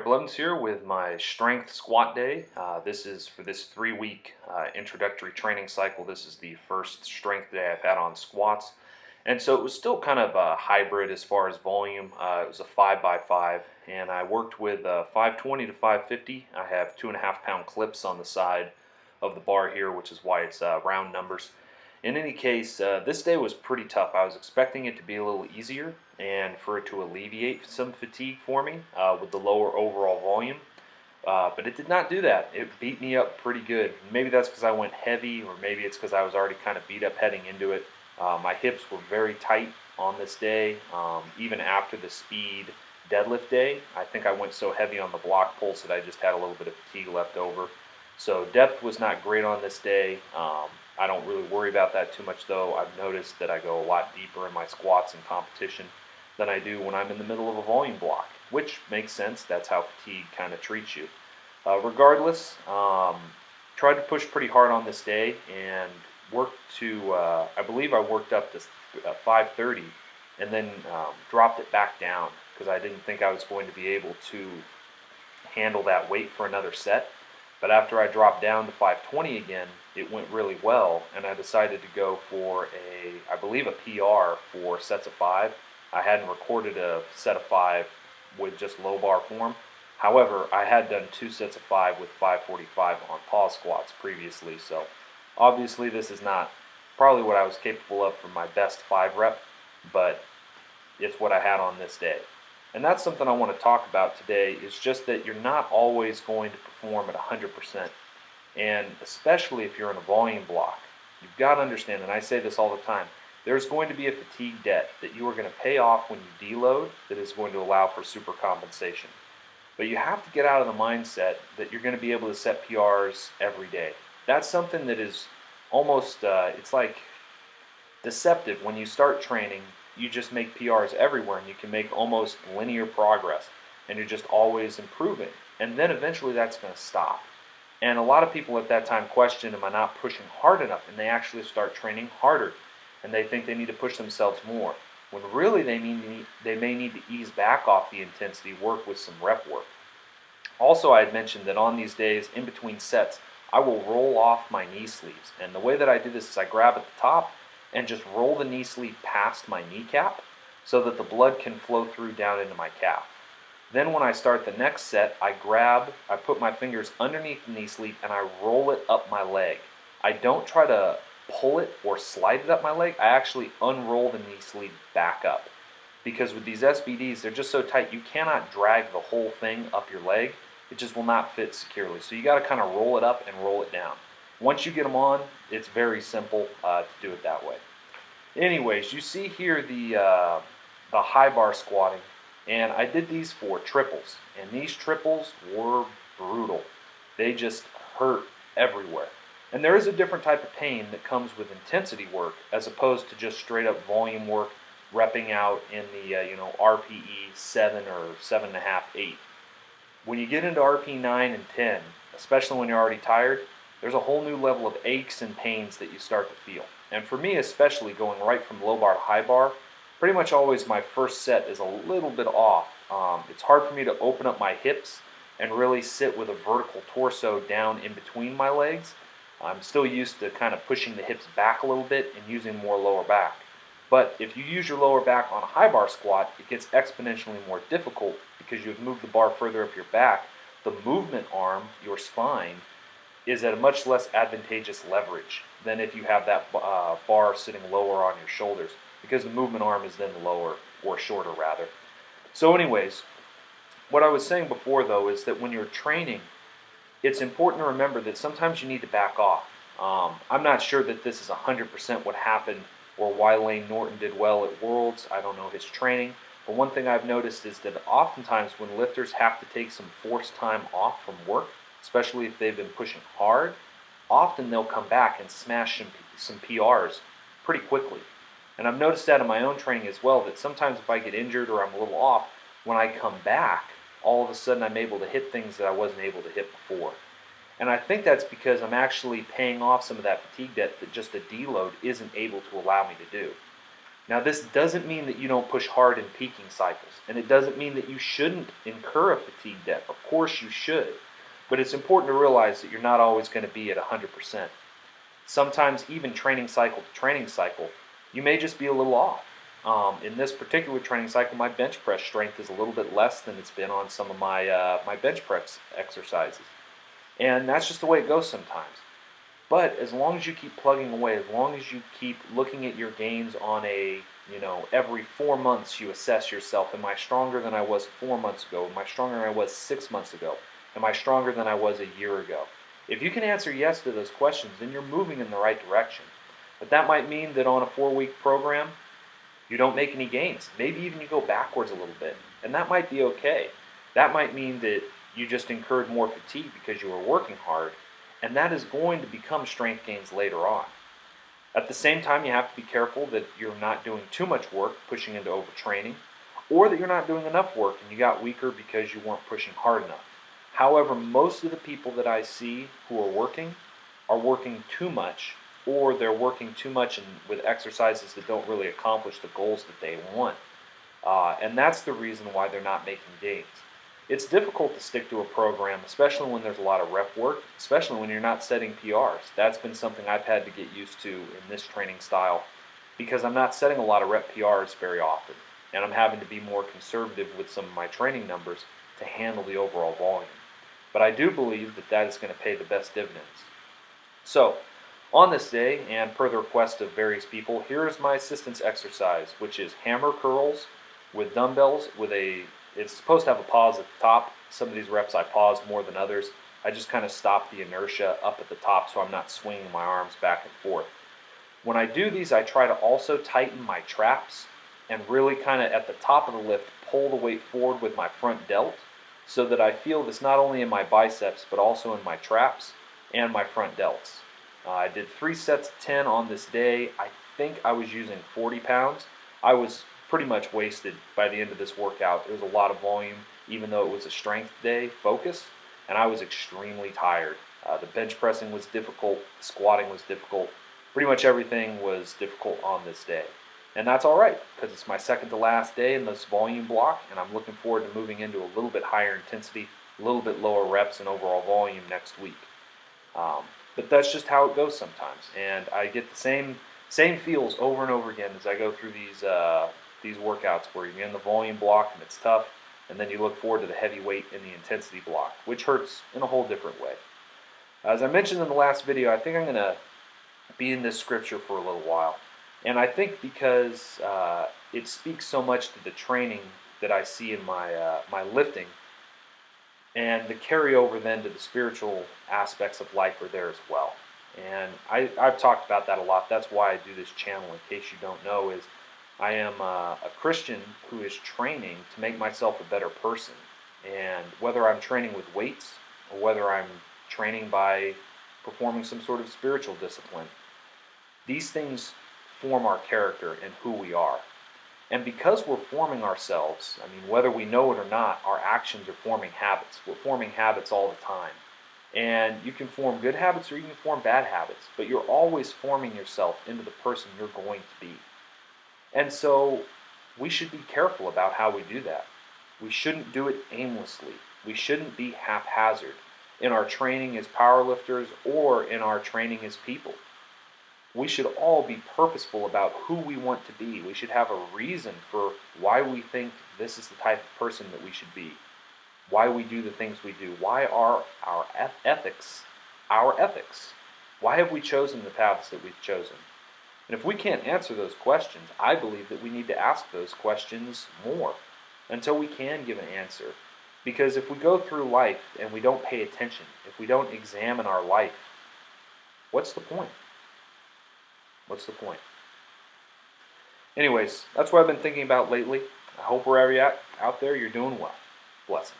Blevins here with my strength squat day. This is for this 3-week introductory training cycle. This is the first strength day I've had on squats. And so it was still kind of a hybrid as far as volume. It was a 5x5 and I worked with 520 to 550. I have 2.5 pound clips on the side of the bar here, which is why it's round numbers. In any case, this day was pretty tough. I was expecting it to be a little easier and for it to alleviate some fatigue for me with the lower overall volume. But it did not do that. It beat me up pretty good. Maybe that's because I went heavy, or maybe it's because I was already kind of beat up heading into it. My hips were very tight on this day, even after the speed deadlift day. I think I went so heavy on the block pulls that I just had a little bit of fatigue left over. So depth was not great on this day. I don't really worry about that too much though. I've noticed that I go a lot deeper in my squats in competition than I do when I'm in the middle of a volume block, which makes sense. That's how fatigue kind of treats you. Regardless, tried to push pretty hard on this day and worked to, I believe I worked up to 530 and then dropped it back down because I didn't think I was going to be able to handle that weight for another set. But after I dropped down to 520 again, it went really well, and I decided to go for I believe a PR for sets of 5. I hadn't recorded a set of 5 with just low bar form. However, I had done 2 sets of 5 with 545 on pause squats previously, so obviously this is not probably what I was capable of for my best 5 rep, but it's what I had on this day. And that's something I want to talk about today, is just that you're not always going to perform at 100%. And especially if you're in a volume block, you've got to understand, and I say this all the time, there's going to be a fatigue debt that you are going to pay off when you deload that is going to allow for super compensation. But you have to get out of the mindset that you're going to be able to set PRs every day. That's something that is almost, it's like deceptive. When you start training, you just make PRs everywhere and you can make almost linear progress and you're just always improving. And then eventually that's going to stop. And a lot of people at that time question, am I not pushing hard enough? And they actually start training harder and they think they need to push themselves more. When really they may need to ease back off the intensity, work with some rep work. Also, I had mentioned that on these days, in between sets, I will roll off my knee sleeves. And the way that I do this is I grab at the top and just roll the knee sleeve past my kneecap so that the blood can flow through down into my calf. Then when I start the next set, I put my fingers underneath the knee sleeve and I roll it up my leg. I don't try to pull it or slide it up my leg. I actually unroll the knee sleeve back up. Because with these SBDs, they're just so tight, you cannot drag the whole thing up your leg. It just will not fit securely. So you got to kind of roll it up and roll it down. Once you get them on, it's very simple to do it that way. Anyways, you see here the high bar squatting, and I did these for triples, and these triples were brutal. They just hurt everywhere. And there is a different type of pain that comes with intensity work as opposed to just straight up volume work, repping out in the RPE 7 or 7.5, 8. When you get into RP 9 and 10, especially when you're already tired, there's a whole new level of aches and pains that you start to feel. And for me especially, going right from low bar to high bar, pretty much always my first set is a little bit off. It's hard for me to open up my hips and really sit with a vertical torso down in between my legs. I'm still used to kind of pushing the hips back a little bit and using more lower back. But if you use your lower back on a high bar squat, it gets exponentially more difficult because you've moved the bar further up your back. The movement arm, your spine, is at a much less advantageous leverage than if you have that bar sitting lower on your shoulders, because the movement arm is then lower, or shorter rather. So anyways, what I was saying before though is that when you're training, it's important to remember that sometimes you need to back off. I'm not sure that this is 100% what happened or why Lane Norton did well at Worlds. I don't know his training. But one thing I've noticed is that oftentimes when lifters have to take some forced time off from work, especially if they've been pushing hard, often they'll come back and smash some PRs pretty quickly. And I've noticed that in my own training as well, that sometimes if I get injured or I'm a little off, when I come back, all of a sudden I'm able to hit things that I wasn't able to hit before. And I think that's because I'm actually paying off some of that fatigue debt that just a deload isn't able to allow me to do. Now, this doesn't mean that you don't push hard in peaking cycles, and it doesn't mean that you shouldn't incur a fatigue debt. Of course you should, but it's important to realize that you're not always going to be at 100%. Sometimes even training cycle to training cycle, you may just be a little off. In this particular training cycle, my bench press strength is a little bit less than it's been on some of my bench press exercises. And that's just the way it goes sometimes. But as long as you keep plugging away, as long as you keep looking at your gains on a, every 4 months you assess yourself, am I stronger than I was 4 months ago? Am I stronger than I was 6 months ago? Am I stronger than I was a year ago? If you can answer yes to those questions, then you're moving in the right direction. But that might mean that on a 4-week program, you don't make any gains. Maybe even you go backwards a little bit. And that might be okay. That might mean that you just incurred more fatigue because you were working hard, and that is going to become strength gains later on. At the same time, you have to be careful that you're not doing too much work, pushing into overtraining, or that you're not doing enough work and you got weaker because you weren't pushing hard enough. However, most of the people that I see who are working too much, or they're working too much with exercises that don't really accomplish the goals that they want. And that's the reason why they're not making gains. It's difficult to stick to a program, especially when there's a lot of rep work, especially when you're not setting PRs. That's been something I've had to get used to in this training style because I'm not setting a lot of rep PRs very often, and I'm having to be more conservative with some of my training numbers to handle the overall volume. But I do believe that that is going to pay the best dividends. So, on this day, and per the request of various people, here is my assistance exercise, which is hammer curls with dumbbells with it's supposed to have a pause at the top. Some of these reps I pause more than others. I just kind of stop the inertia up at the top so I'm not swinging my arms back and forth. When I do these, I try to also tighten my traps and really kind of at the top of the lift pull the weight forward with my front delt so that I feel this not only in my biceps but also in my traps and my front delts. I did 3 sets of 10 on this day. I think I was using 40 pounds. I was pretty much wasted by the end of this workout. It was a lot of volume, even though it was a strength day focus, and I was extremely tired. The bench pressing was difficult, squatting was difficult, pretty much everything was difficult on this day. And that's all right, because it's my second to last day in this volume block, and I'm looking forward to moving into a little bit higher intensity, a little bit lower reps and overall volume next week. But that's just how it goes sometimes, and I get the same feels over and over again as I go through these workouts where you're in the volume block and it's tough, and then you look forward to the heavy weight in the intensity block, which hurts in a whole different way. As I mentioned in the last video, I think I'm going to be in this scripture for a little while, and I think because it speaks so much to the training that I see in my lifting, and the carryover then to the spiritual aspects of life are there as well. And I've talked about that a lot. That's why I do this channel, in case you don't know, is I am a Christian who is training to make myself a better person. And whether I'm training with weights or whether I'm training by performing some sort of spiritual discipline, these things form our character and who we are. And because we're forming ourselves, I mean, whether we know it or not, our actions are forming habits. We're forming habits all the time. And you can form good habits or you can form bad habits, but you're always forming yourself into the person you're going to be. And so we should be careful about how we do that. We shouldn't do it aimlessly. We shouldn't be haphazard in our training as powerlifters or in our training as people. We should all be purposeful about who we want to be. We should have a reason for why we think this is the type of person that we should be, why we do the things we do, why are our ethics our ethics? Why have we chosen the paths that we've chosen? And if we can't answer those questions, I believe that we need to ask those questions more until we can give an answer. Because if we go through life and we don't pay attention, if we don't examine our life, what's the point? What's the point? Anyways, that's what I've been thinking about lately. I hope wherever you're at out there, you're doing well. Blessings.